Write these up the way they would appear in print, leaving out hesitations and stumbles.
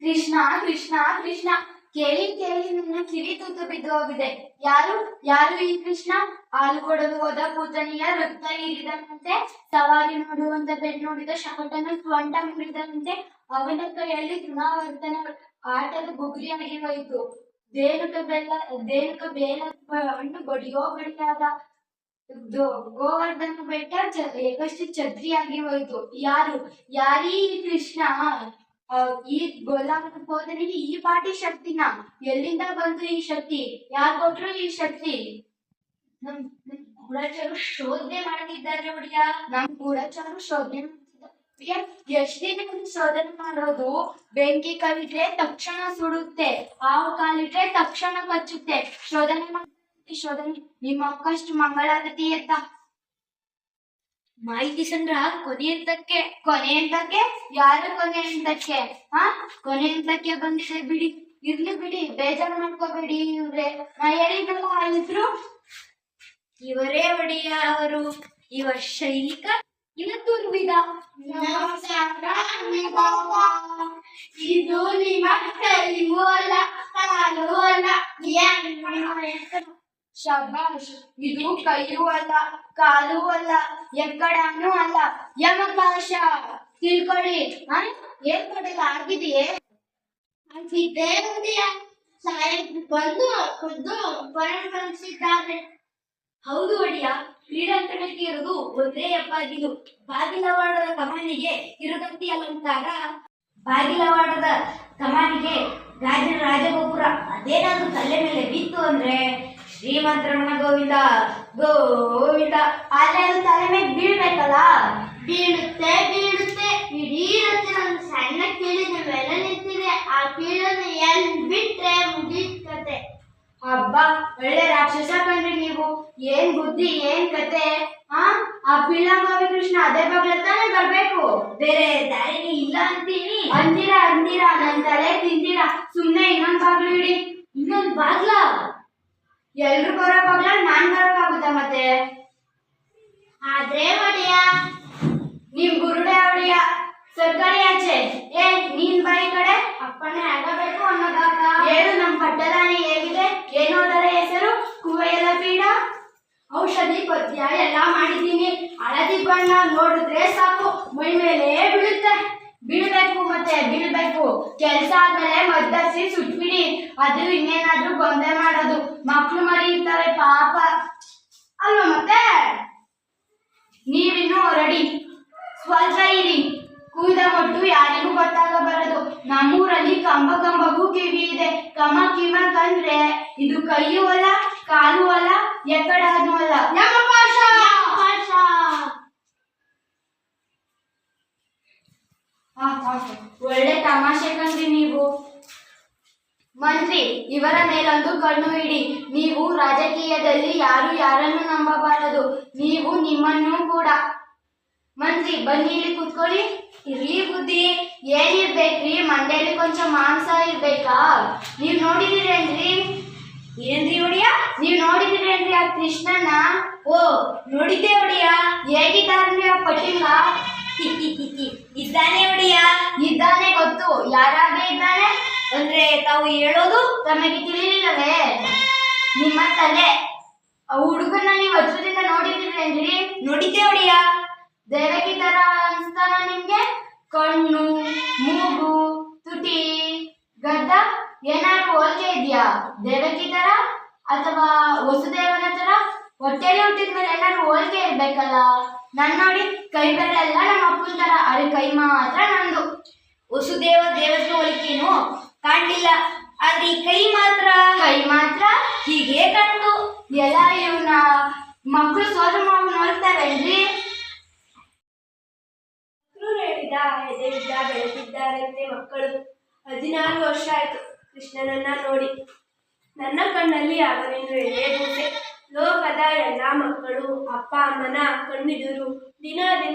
ಕೃಷ್ಣ ಕೃಷ್ಣ ಕೃಷ್ಣ. ಕೇಳಿ ಕೇಳಿ ನನ್ನ ಕಿವಿ ತುತ್ತು ಬಿದ್ದು ಹೋಗಿದೆ. ಯಾರು ಯಾರು ಈ ಕೃಷ್ಣ? ಹಾಲು ಕೊಡಲು ಹೋದ ಪೂತನಿಯ ರಕ್ತ ಹೀರಿದನಂತೆ, ಸವಾರಿ ನೋಡುವಂತ ಬೆನ್ನು ನೋಡಿದ ಶಕಟನ ಸ್ವಂಟ ಮುರಿದನಂತೆ, ಅವನ ಕೈಯಲ್ಲಿ ತೃಣಾವರ್ತನ ಆಟದ ಬುಗುರಿಯಾಗಿ ಹೋಯಿತು. ದೇನುಕ ಬೇಲ ಹಣ್ಣು ಬಡಿಯೋ ಬಡಿಯಾದ ಗೋವರ್ಧನ ಬೆಟ್ಟ ಏಕಷ್ಟು ಛತ್ರಿಯಾಗಿ ಹೋಯಿತು. ಯಾರೀ ಕೃಷ್ಣ? ಈ ಗೊಲ್ಲಾಟ ಹೋದನಿಗೆ ಈ ಪಾಟಿ ಶಕ್ತಿನ? ಎಲ್ಲಿಂದ ಬಂತು ಈ ಶಕ್ತಿ? ಯಾರು ಕೊಟ್ರು ಈ ಶಕ್ತಿ? ನಮ್ ಗೂಢಚಾರರು ಶೋಧನೆ ಮಾಡ್ತಿದ್ದಾರೆ ಒಡಿಯ. ನಮ್ ಗೂಢಚಾರರು ಶೋಧನೆ ಮಾಡ್ತಿದ್ದಾರೆ. ಎಷ್ಟ್ ದಿನ ಶೋಧನೆ ಮಾಡೋದು? ಬೆಂಕಿ ಕಾಲಿಟ್ರೆ ತಕ್ಷಣ ಸುಡುತ್ತೆ, ಹಾವು ಕಾಲಿಟ್ರೆ ತಕ್ಷಣ ಕಚ್ಚುತ್ತೆ. ಶೋಧನೆ ನಿಮ್ಮ ಅಕ್ಕಷ್ಟು ಮಂಗಳಾರತಿ ಎತ್ತ. ಮಾಹಿತಿ ಸಂದ್ರ ಕೊನೆ ಅಂತಕ್ಕೆ ಯಾರು ಕೊನೆ ಅಂತಕ್ಕೆ? ಕೊನೆ ಅಂತಕ್ಕೆ ಬಂದಿದೆ ಬಿಡಿ, ಇರ್ಲಿ ಬಿಡಿ, ಬೇಜಾರು ಮಾಡ್ಕೋಬೇಡಿ. ಇವ್ರೆ ನಾ ಹೇಳಿದ್ನಲ್ಲ ಇದ್ರು ಇವರೇ ಒಡೆಯ. ಅವರು ಇವ ಶೈಲಿಕ, ಇವ ದುರ್ವಿಧ. ಇದು ನಿಮ್ಮ ಕೈಯೂ ಅಲ್ಲ ಕಾಲೂ ಅಲ್ಲ. ಶಬಾಷ್, ಇದು ಕೈಯೂ ಅಲ್ಲ ಕಾಲೂ ಅಲ್ಲ ಎಕ್ಕಡನೂ ಅಲ್ಲ, ಯಮಕಾಶ. ತಿಳ್ಕೊಳ್ಳಿ. ಏನ್ ಕೊಡಲ್ಲ ಆಗಿದೆಯೇ? ಬಂದು ಖುದ್ದು ಕಳಿಸಿದ್ದಾರೆ. ಹೌದು ಒಡಿಯ, ಕ್ರೀಡಾಂಗಣಕ್ಕೆ ಇರೋದು ಒಂದೇ ಬಾಗಿಲು. ಬಾಗಿಲವಾಡದ ಕಮಾನಿಗೆ ತಿರುಗಂತಿ ಅಲಂಕಾರ, ಬಾಗಿಲವಾಡದ ಕಮಾನಿಗೆ ಗಾಜಿನ ರಾಜಗೋಪುರ. ಅದೇನಾದ್ರೂ ತಲೆ ಮೇಲೆ ಬಿತ್ತು ಅಂದ್ರೆ ಶ್ರೀಮಂತರಮಣ ಗೋವಿಂದ ಗೋವಿಂದ. ಆದ್ರೆ ಅದು ತಲೆ ಮೇಲೆ ಬೀಳ್ಬೇಕಲ್ಲ. ಬೀಳುತ್ತೆ ಇಡೀ ರಾತ್ರಿ ಒಂದು ಸಣ್ಣ ಕೀಳಿನ ಮೇಲೆ ನಿಂತಿದೆ. ಆ ಕೀಳನ್ನು ಎಲ್ಲಿ ಬಿಟ್ರೆ ಮುಗೀತದೆ. ಹಬ್ಬ, ಒಳ್ಳೆ ರಾಕ್ಷಸ ಕಂಡ್ರಿ ನೀವು. ಏನ್ ಬುದ್ಧಿ, ಏನ್ ಕತೆ. ಆ ಪಿಳ್ಳಂಗೋವಿ ಕೃಷ್ಣ ಅದೇ ಬಾಗ್ಲತ್ತಾನೆ ಬರ್ಬೇಕು, ಬೇರೆ ದಾರಿನೇ ಇಲ್ಲ ಅಂತೀರಾ. ನನ್ ತಲೆ ತಿಂತೀರಾ. ಸುಮ್ನೆ ಇನ್ನೊಂದ್ ಬಾಗ್ಲು ಇಡಿ. ಇನ್ನೊಂದ್ ಬಾಗ್ಲ? ಎಲ್ರು ಬರೋ ಬಾಗ್ಲ ನಾನ್ ಬರೋಕ್ಕಾಗುತ್ತಾ ಮತ್ತೆ? ಆದ್ರೆ ಒಡೆಯ, ನಿಮ್ ಬುರುಡೆ ಒಡೆಯ. ಸರ್ಕಾರಿ ಆಚೆ. ನೀನ್ ಬಾಯಿ ಕಡೆ. ಅಪ್ಪಣೆ ಆಗಬೇಕು ಅನ್ನೋದಾಗ ಏನು? ನಮ್ ಪಟ್ಟದಾನೆ ಹೇಗಿದೆ? ಏನೋದರ ಹೆಸರು? ಕುವೆಯಲ ಪೀಡ. ಔಷಧಿ ಪಥ್ಯ ಎಲ್ಲ ಮಾಡಿದ್ದೀನಿ. ಹಳದಿ ಬಣ್ಣ ನೋಡಿದ್ರೆ ಸಾಕು ಮೈ ಮೇಲೆ ಬೀಳ್ಬೇಕು. ಕೆಲ್ಸ ಆದ್ಮೇಲೆ ಮದ್ದರಿಸಿ ಸುಟ್ಬಿಡಿ. ಅದು ಇನ್ನೇನಾದ್ರೂ ಗೊಂದೆ ಮಾಡೋದು. ಮಕ್ಳು ಮರಿ ಇರ್ತವೆ ಪಾಪ ಅಲ್ವಾ ಮತ್ತೆ? ನೀವಿನ್ನೂ ರೆಡಿ, ಸ್ವಲ್ಪ ಇರಿ. ಕೂದ ಮೊಟ್ಟು ಯಾರಿಗೂ ಗೊತ್ತಾಗಬಾರದು. ನಮ್ಮೂರಲ್ಲಿ ಕಂಬಗೂ ಕಿವಿ ಇದೆ. ಕಿಮ ಕಂಡ್ರೆ ಇದು ಕೈಯೂ ಅಲ್ಲ ಕಾಲೂ ಅಲ್ಲ ಎಕ್ಕಡನೂ ಅಲ್ಲ, ಯಮಪಾಶ. ಒಳ್ಳೆ ತಮಾಷೆ ಕಂಡ್ರಿ ನೀವು. ಮಂತ್ರಿ, ಇವರ ಮೇಲೊಂದು ಕಣ್ಣು ಇಡಿ. ನೀವು ರಾಜಕೀಯದಲ್ಲಿ ಯಾರನ್ನು ನಂಬಬಾರದು, ನೀವು ನಿಮ್ಮನ್ನೂ ಕೂಡ. ಮಂತ್ರಿ, ಬನ್ನಿ ಇಲ್ಲಿ ಕೂತ್ಕೊಳ್ಳಿ. ಇರ್ಲಿ ಬುದ್ಧಿ. ಏನಿರ್ಬೇಕ್ರಿ? ಮಂಡ್ಯಲ್ಲಿ ಕೊಂಚ ಮಾಂಸ ಇರ್ಬೇಕಾ? ನೀವ್ ನೋಡಿದಿರೇನ್ರಿ? ಏನ್ರಿ ಒಡಿಯ? ನೀವ್ ನೋಡಿದಿರೇನ್ರಿ ಆ ಕೃಷ್ಣನ? ಓ, ನೋಡಿದ್ದೆ ಒಡಿಯ. ಹೇಗಿದ್ದಾರ್ರಿ ಆ ಪಟ್ಟಿಂಗ? ಇದ್ದಾನೆ ಒಡಿಯ. ಇದ್ದಾನೆ ಗೊತ್ತು. ಯಾರಾಗೆ ಇದ್ದಾನೆ ಅಂದ್ರೆ ತಾವು ಹೇಳೋದು ತಮಗೆ ತಿಳಿಲಿಲ್ಲವೇ? ನಿಮ್ಮ ತಲೆ. ಹುಡುಗನ ನೀವು ಹತ್ರದಿಂದ ನೋಡಿದಿರೇನ್ರಿ? ನೋಡಿದ್ದೆ ಒಡಿಯ. ದೇವಕಿ ತರ ಅನ್ಸ್ತಾನ ನಿಮ್ಗೆ? ಕಣ್ಣು, ಮೂಗು, ತುಟಿ, ಗಡ್ಡ ಏನಾದ್ರು ಹೋಲಿಕೆ ಇದೆಯಾ ದೇವಕಿ ತರ? ಅಥವಾ ವಸುದೇವನ ತರ? ಹೊಟ್ಟೆಲಿ ಹುಟ್ಟಿದ್ಮೇಲೆ ಏನಾದ್ರು ಹೋಲಿಕೆ ಇರ್ಬೇಕಲ್ಲ. ನನ್ ನೋಡಿ, ಕೈ ಬೆರಳೆಲ್ಲ ನಮ್ಮ ಅಪ್ಪನ ತರ, ಅರೆ ಕೈ ಮಾತ್ರ ನಂದು. ವಸುದೇವ ದೇವಕ್ಕೆ ಹೋಲಿಕೆನು ಕಾಣ್ಲಿಲ್ಲ, ಆದ್ರೆ ಈ ಕೈ ಮಾತ್ರ ಹೀಗೆ ಕಂಡು. ಎಲ್ಲ ಇವನ ಮಕ್ಕಳು ಸೋದರ ಮಾವು ನೋಡ್ತಾರೇನ್ರಿ? ಎದೆಯಿಂದ ಬೆಳೆದಿದ್ದಾರಂತೆ ಮಕ್ಕಳು. 16 ವರ್ಷ ಆಯ್ತು ಕೃಷ್ಣನನ್ನ ನೋಡಿ. ನನ್ನ ಕಣ್ಣಲ್ಲಿ ಅವನಿಂದು ಎಳೆದೂಸೆ. ಲೋಕದ ಎಲ್ಲ ಮಕ್ಕಳು ಅಪ್ಪ ಅಮ್ಮನ ಕಣ್ಣೆದುರು ದಿನ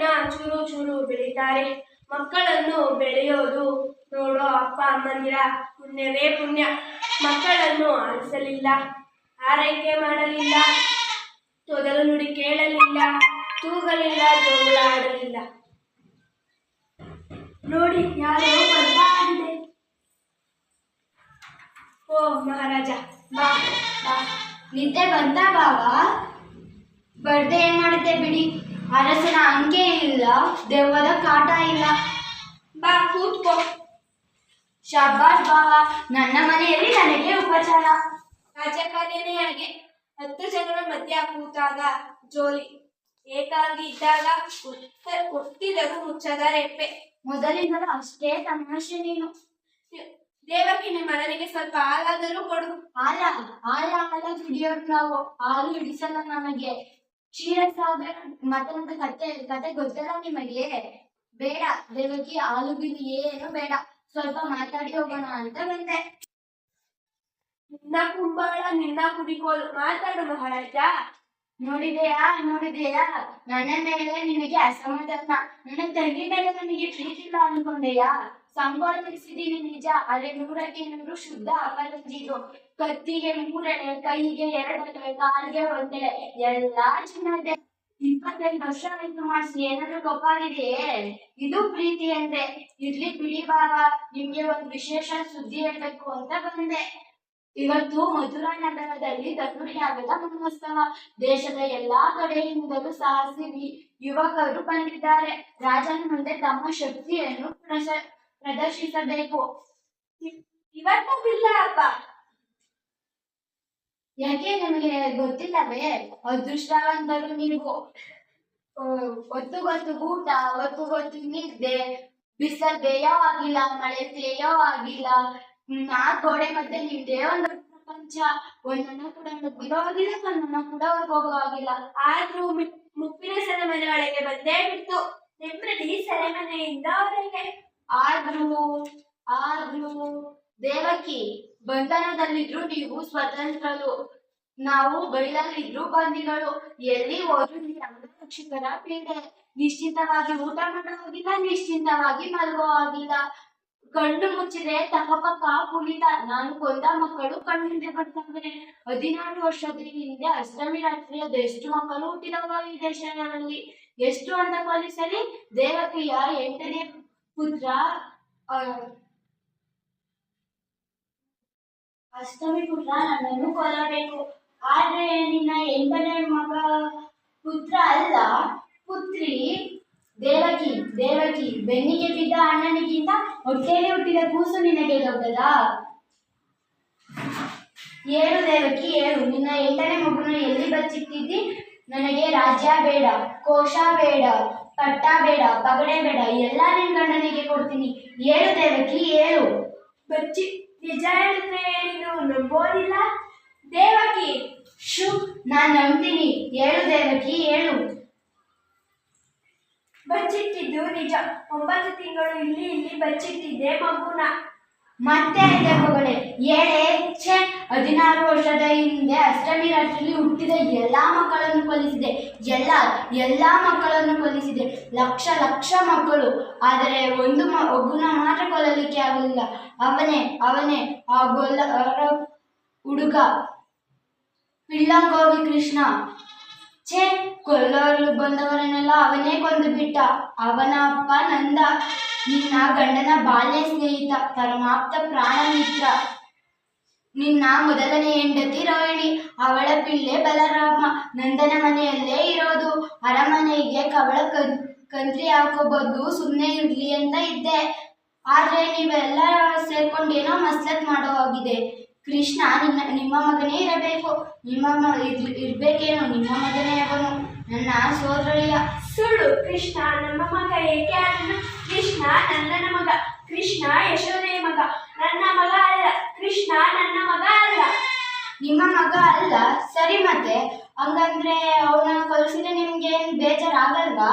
ಚೂರು ಚೂರು ಬೆಳೀತಾರೆ. ಮಕ್ಕಳನ್ನು ಬೆಳೆಯೋದು ನೋಡೋ ಅಪ್ಪ ಅಮ್ಮಂದಿರ ಪುಣ್ಯವೇ ಪುಣ್ಯ. ಮಕ್ಕಳನ್ನು ಆಲಿಸಲಿಲ್ಲ, ಆರೈಕೆ ಮಾಡಲಿಲ್ಲ, ತೊದಲು ನುಡಿ ಕೇಳಲಿಲ್ಲ, ತೂಗಲಿಲ್ಲ, ಜೋಗುಳ ಆಡಲಿಲ್ಲ. ನೋಡಿ, ಯಾರೋ ಬರ್ತಾ ಇದೆ. ಓ ಮಹಾರಾಜ, ಬಾ ಬಾ. ನಿದ್ದೆ ಬಂತ ಬಾವ? ಬರ್ದೆ ಏನ್ ಮಾಡುತ್ತೆ ಬಿಡಿ. ಅರಸನ ಅಂಕೆ ಇಲ್ಲ, ದೆವ್ವದ ಕಾಟ ಇಲ್ಲ. ಬಾ ಕೂತ್ಕೋ. ಶಾಬಾಷ್ ಬಾವ, ನನ್ನ ಮನೆಯಲ್ಲಿ ನನಗೆ ಉಪಚಾರ. ರಾಜಕಾರ್ಯನೇ ಹಾಗೆ, 10 ಜನರ ಮಧ್ಯ ಕೂತಾಗ ಜೋಲಿ, ಏಕಾಂಗಿ ಇದ್ದಾಗ ಒತ್ತಿದರು ಮುಚ್ಚದ ರೆಪ್ಪೆ. ಮೊದಲಿಂದಲೂ ಅಷ್ಟೇ ತಮಾಷೆ ನೀನು. ದೇವಕಿ, ನಿಮ್ಮ ನನಗೆ ಸ್ವಲ್ಪ ಹಾಲಾದರೂ ಕೊಡು. ಹಾಲ ಹಿಡಿಯೋರು ನಾವು, ಹಾಲು ಹಿಡಿಸಲ್ಲ ನಮಗೆ. ಕ್ಷೀರಸಾಗರ ಮತ್ತೊಂದು ಕತೆ ಗೊತ್ತಲ್ಲ ನಿಮಗೆ? ಬೇಡ ದೇವಕಿ, ಹಾಲು ಬಿಡಿ ಏನು ಬೇಡ, ಸ್ವಲ್ಪ ಮಾತಾಡಿ ಹೋಗೋಣ ಅಂತ ಬಂದೆ. ನಿನ್ನ ಕುಂಬಳ ನಿನ್ನ ಕುಡಿಕೋಲು, ಮಾತಾಡು ಮಹಾರಾಜ. ನೋಡಿದೆಯಾ ನನ್ನ ಮೇಲೆ ನಿನಗೆ ಅಸಮಾಧಾನ, ನನ್ನ ತಂಗಿ ಮೇಲೆ ನನಗೆ ಪ್ರೀತಿ ಇಲ್ಲ ಅನ್ಕೊಂಡೆಯಾ? ಸಂಪಾದಿಸಿದೀನಿ ನಿಜ, ಅದೇ 100ಕ್ಕೆ 100 ಶುದ್ಧ ಅಪರಂಜಿದು. ಕತ್ತಿಗೆ 3 ಎಳೆ, ಕೈಗೆ 2 ಎಳೆ, ಕಾಲಿಗೆ 1 ಎಳೆ, ಎಲ್ಲಾ ಚಿನ್ನದೆ. 25 ವರ್ಷ ಆಯ್ತು ಮಾಡಿಸಿ, ಏನಾದ್ರೂ ಗೊತ್ತಾಗಿದೆಯೇ? ಇದು ಪ್ರೀತಿ ಅಂದ್ರೆ. ಇರ್ಲಿ ಬಿಡಿ ಬಾವ, ನಿಮ್ಗೆ ಒಂದು ವಿಶೇಷ ಸುದ್ದಿ ಹೇಳ್ಬೇಕು ಅಂತ ಬಂದೆ. ಇವತ್ತು ಮಥುರಾ ನಗರದಲ್ಲಿ ಧನುರ್ಯಾಗದ ಮಹೋತ್ಸವ. ದೇಶದ ಎಲ್ಲಾ ಕಡೆಯಿಂದಲೂ ಸಾಹಸಿ ಯುವಕರು ಬಂದಿದ್ದಾರೆ. ರಾಜನ ಮುಂದೆ ತಮ್ಮ ಶಕ್ತಿಯನ್ನು ಪ್ರದರ್ಶಿಸಬೇಕು. ಇವತ್ತು ಬಿಲ್ಲ ಹಬ್ಬ. ಯಾಕೆ ನಿಮಗೆ ಗೊತ್ತಿಲ್ಲವೇ? ಅದೃಷ್ಟವಂತರು ನೀವು. ಹೊತ್ತು ಊಟ, ಹೊತ್ತು ನಿದ್ದೆ, ಬಿಸಿಲು ಬೇಯೋ ಆಗಿಲ್ಲ, ಮಳೆ ತೇಯೋ ಆಗಿಲ್ಲ. ಆ ಗೋಡೆ ಮಧ್ಯೆ ನಿಮ್ದೇ ಒಂದು ಪ್ರಪಂಚ. ಒಂದನ್ನ ಕೂಡ ಬಿಡೋ ಆಗಿಲ್ಲ, ಒಂದನ್ನ ಕೂಡ ಹೋಗೋ ಆಗಿಲ್ಲ. ಆದ್ರೂ ಮುಪ್ಪಿನ ಸೆರೆಮನೆ ಒಳಗೆ ಬಂದೇ ಬಿಟ್ಟು, ನೆಮ್ಮದಿ ಸೆರೆಮನೆಯಿಂದ ಹೊರಗೆ. ಆದ್ರೂ ದೇವಕಿ, ಬಂಧನದಲ್ಲಿದ್ರು ನೀವು ಸ್ವತಂತ್ರರು, ನಾವು ಬಯಲಲ್ಲಿದ್ರು ಬಂದಿಗಳು. ಎಲ್ಲಿ ಹೋದ್ರು ಅಂಗರಕ್ಷಕರ ಪೀಡೆ. ನಿಶ್ಚಿಂತವಾಗಿ ಊಟ ಮಾಡೋ ಆಗಿಲ್ಲ, ನಿಶ್ಚಿಂತವಾಗಿ ಮಲಗೋ ಆಗಿಲ್ಲ. ಕಣ್ಣು ಮುಚ್ಚಿದ್ರೆ ತಪಪಕ್ಕ ಕುಣಿತ. ನಾನು ಕೊಂದ ಮಕ್ಕಳು ಕಣ್ಣಿಂದ ಬರ್ತವೆ. 16 ವರ್ಷದ ಹಿಂದೆ ಅಷ್ಟಮಿ ರಾತ್ರಿ ಅದೆಷ್ಟು ಮಕ್ಕಳು ಹುಟ್ಟಿದವ ಈ ದೇಶಗಳಲ್ಲಿ. ಎಷ್ಟು ಅಂತ ಹೋಲಿಸಲಿ. ದೇವಕಿಯ 8ನೇ ಪುತ್ರ ಅಷ್ಟಮಿ ಪುತ್ರ ನನ್ನನ್ನು ಕೊಲ್ಲಬೇಕು. ಆದ್ರೆ ನಿನ್ನ 8ನೇ ಪುತ್ರ ಅಲ್ಲ, ಪುತ್ರಿ ದೇವಕಿ. ಬೆನ್ನಿಗೆ ಬಿದ್ದ ಅಣ್ಣನಿಗಿಂತ ಹೊಟ್ಟೆಯಲ್ಲಿ ಹುಟ್ಟಿದ ಕೂಸು ನಿನಗೆ ದೊಡ್ಡದಾ? ಏಳು ದೇವಕಿ ಏಳು. ನಿನ್ನ 8ನೇ ಮಗುನ ಎಲ್ಲಿ ಬಚ್ಚಿಟ್ಟಿದ್ದಿ? ನನಗೆ ರಾಜ್ಯ ಬೇಡ, ಕೋಶ ಬೇಡ, ಪಟ್ಟ ಬೇಡ, ಪಗಡೆ ಬೇಡ, ಎಲ್ಲ ನಿನ್ ಗಂಡನಿಗೆ ಕೊಡ್ತೀನಿ. ಏಳು ದೇವಕಿ ಏಳು. ಬಚ್ಚಿ ನಿಜ ಹೇಳಿದ್ರೆ ನೀನು ನಂಬೋದಿಲ್ಲ ದೇವಕಿ. ಶು, ನಾನ್ ನಂಬ್ತೀನಿ. ಏಳು ದೇವಕಿ ಏಳು. ಬಚ್ಚಿಟ್ಟಿದ್ದು ನಿಜ. 9 ತಿಂಗಳು ಇಲ್ಲಿ ಬಚ್ಚಿಟ್ಟಿದ್ದೆ ಮಗುನ. ಮತ್ತೆ ಮಗಳೇ ಏಳೆ. 16 ವರ್ಷದ ಹಿಂದೆ ಅಷ್ಟಮಿ ರಾತ್ರಿಯಲ್ಲಿ ಹುಟ್ಟಿದ ಎಲ್ಲಾ ಮಕ್ಕಳನ್ನು ಕೊಲ್ಲಿಸಿದೆ. ಎಲ್ಲಾ ಮಕ್ಕಳನ್ನು ಕೊಲ್ಲಿಸಿದೆ. ಲಕ್ಷ ಮಕ್ಕಳು. ಆದರೆ ಒಂದು ಮಗುನ ಮಾತ್ರ ಕೊಲ್ಲಲಿಕ್ಕೆ ಆಗಲಿಲ್ಲ. ಅವನೇ ಆ ಹುಡುಗ ಪಿಳ್ಳಂಗೋವಿ ಕೃಷ್ಣ. ಕೊಲ್ಲೋರು ಬಂದವರನ್ನೆಲ್ಲ ಅವನೇ ಕೊಂದು ಬಿಟ್ಟ. ಅವನ ಅಪ್ಪ ನಂದ, ನಿನ್ನ ಗಂಡನ ಬಾಲ್ಯ ಸ್ನೇಹಿತ, ಪರಮಾಪ್ತ ಪ್ರಾಣ ಮಿತ್ರ. ನಿನ್ನ ಮೊದಲನೇ ಹೆಂಡತಿ ರೋಹಿಣಿ, ಅವಳ ಪಿಳ್ಳೆ ಬಲರಾಮ. ನಂದನ ಮನೆಯಲ್ಲೇ ಇರೋದು. ಅರಮನೆಗೆ ಕವಳ ಕಂತ್ರಿ ಹಾಕೋಬಹುದು, ಸುಮ್ಮನೆ ಇರ್ಲಿ ಅಂತ ಇದ್ದೆ. ಆದ್ರೆ ನೀವೆಲ್ಲ ಸೇರ್ಕೊಂಡೇನೋ ಮಸ್ಲತ್ ಮಾಡೋ ಆಗಿದೆ. ಕೃಷ್ಣ ನಿಮ್ಮ ಮಗನೇ ಇರಬೇಕು. ಇರ್ಬೇಕೇನೋ ನಿಮ್ಮ ಮಗನೇ ಅವನು, ನನ್ನ ಸೋದರಿಯ. ಸುಳ್ಳು. ಕೃಷ್ಣ ನಮ್ಮ ಮಗ ಏಕೆ ಆದನು? ಕೃಷ್ಣ ನಂದನ ಮಗ. ಕೃಷ್ಣ ಯಶೋದೆಯ ಮಗ. ನನ್ನ ಮಗ ಅಲ್ಲ. ಕೃಷ್ಣ ನನ್ನ ಮಗ ಅಲ್ಲ. ನಿಮ್ಮ ಮಗ ಅಲ್ಲ? ಸರಿ, ಮತ್ತೆ ಹಂಗಂದ್ರೆ ಅವನ ಕೊಲಿಸಿದ್ರೆ ನಿಮ್ಗೆ ಬೇಜಾರಾಗಲ್ವಾ?